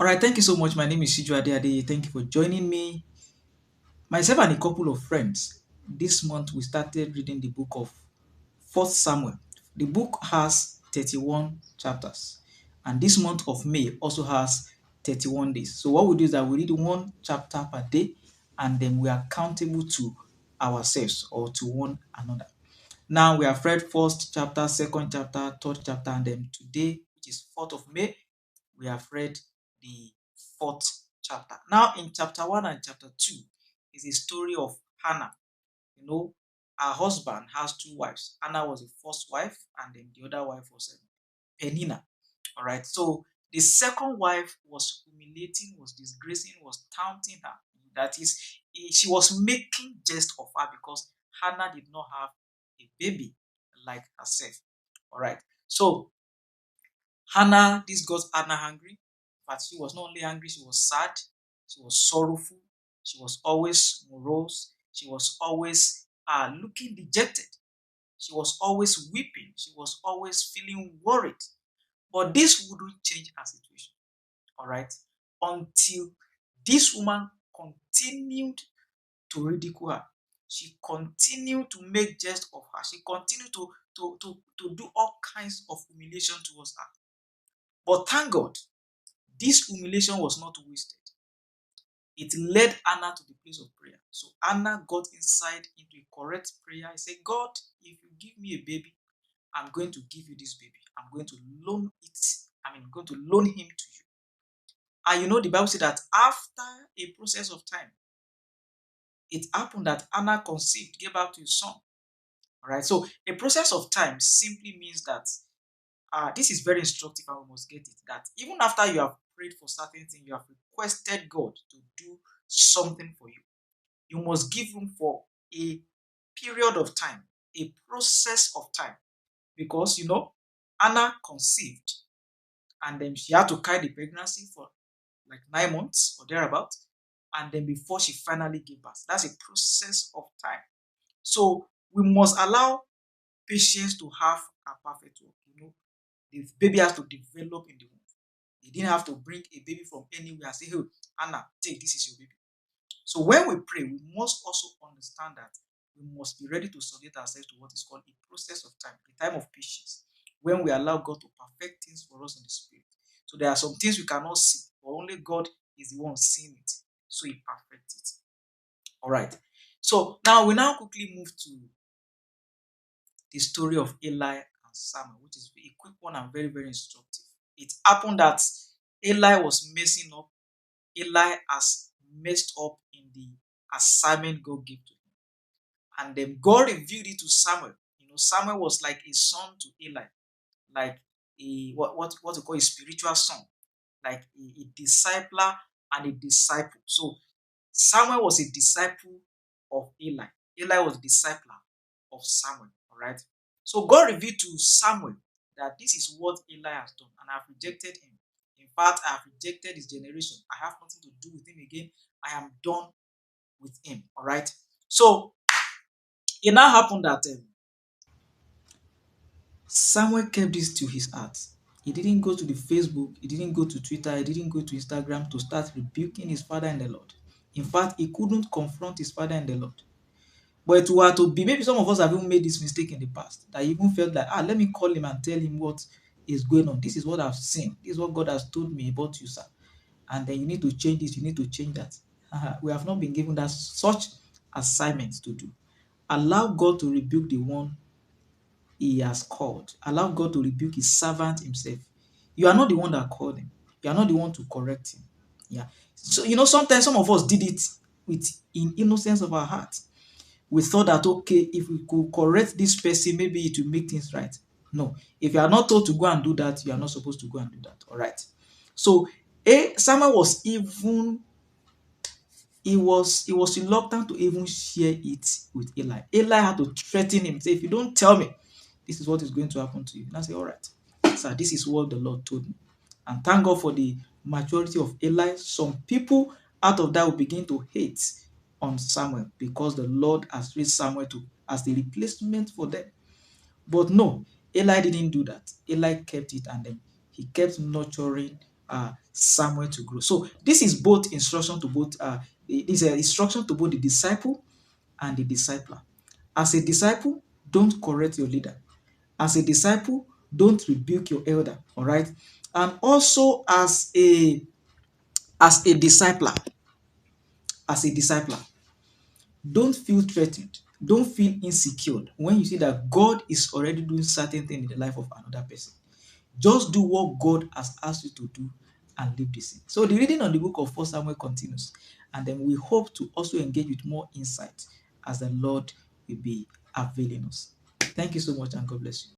All right, thank you so much. My name is Shiju Ade. Thank you for joining me. Myself and a couple of friends. This month we started reading the book of First Samuel. The book has 31 chapters, and this month of May also has 31 days. So what we do is that we read one chapter per day, and then we are accountable to ourselves or to one another. Now we have read first chapter, second chapter, third chapter, and then today, which is 4th of May, we have read the fourth chapter. Now, in chapter 1 and chapter 2 is a story of Hannah. You know, her husband has two wives. Hannah was the first wife, and then the other wife was Penina. All right. So the second wife was humiliating, was disgracing, was taunting her. That is, she was making jest of her because Hannah did not have a baby like herself. All right. So Hannah, this got Hannah angry. But she was not only angry, she was sad, she was sorrowful, she was always morose, she was always looking dejected, she was always weeping, she was always feeling worried. But this wouldn't change her situation, all right, until this woman continued to ridicule her. She continued to make jest of her. She continued to do all kinds of humiliation towards her. But thank God, this humiliation was not wasted. It led Anna to the place of prayer. So Anna got inside into a correct prayer. I said, God, if you give me a baby, I'm going to give you this baby. I'm going to loan it. Going to loan him to you. And you know, the Bible said that after a process of time, it happened that Anna conceived, gave birth to a son. All right. So a process of time simply means that this is very instructive and we must get it. That even after you have prayed for certain things, you have requested God to do something for you, you must give room for a period of time, a process of time. Because, you know, Anna conceived and then she had to carry the pregnancy for like 9 months or thereabout. And then before she finally gave birth, that's a process of time. So we must allow patience to have a perfect work. You know, the baby has to develop in the womb. You didn't have to bring a baby from anywhere and say, hey, Anna, take this is your baby. So when we pray, we must also understand that we must be ready to submit ourselves to what is called a process of time, a time of patience, when we allow God to perfect things for us in the spirit. So there are some things we cannot see, but only God is the one seeing it. So he perfects it. All right. So now we now quickly move to the story of Eli and Samuel, which is a quick one and very, very instructive. It happened that Eli was messing up. Eli has messed up in the assignment God gave to him. And then God revealed it to Samuel. You know, Samuel was like a son to Eli, like what we call a spiritual son, like a discipler and a disciple. So Samuel was a disciple of Eli. Eli was a discipler of Samuel. All right. So God revealed to Samuel that this is what Eli has done, and I've rejected him. In fact, I have rejected his generation. I have nothing to do with him again. I am done with him. All right. So it now happened that Samuel kept this to his heart. He didn't go to the Facebook, he didn't go to Twitter, he didn't go to Instagram to start rebuking his father in the Lord. In fact, he couldn't confront his father in the Lord. But it were to be, maybe some of us have even made this mistake in the past, that even felt like, let me call him and tell him what is going on. This is what I've seen. This is what God has told me about you, sir. And then you need to change this, you need to change that. We have not been given that such assignments to do. Allow God to rebuke the one he has called. Allow God to rebuke his servant himself. You are not the one that called him. You are not the one to correct him. Yeah. So, you know, sometimes some of us did it with in innocence of our heart. We thought that, okay, if we could correct this person, maybe it will make things right. No. If you are not told to go and do that, you are not supposed to go and do that. All right. So, Samuel was even he was reluctant to even share it with Eli. Eli had to threaten him, say, if you don't tell me, this is what is going to happen to you. And I say, all right, sir, this is what the Lord told me. And thank God for the maturity of Eli. Some people out of that will begin to hate on Samuel because the Lord has raised Samuel to as the replacement for them. But no, Eli didn't do that. Eli kept it and then he kept nurturing Samuel to grow. So this is both instruction to both this is an instruction to both the disciple and the discipler. As a disciple, don't correct your leader. As a disciple, don't rebuke your elder. All right. And also as a discipler, as a discipler, don't feel threatened. Don't feel insecure when you see that God is already doing certain things in the life of another person. Just do what God has asked you to do and leave the scene. So the reading on the book of 1 Samuel continues, and then we hope to also engage with more insight as the Lord will be availing us. Thank you so much, and God bless you.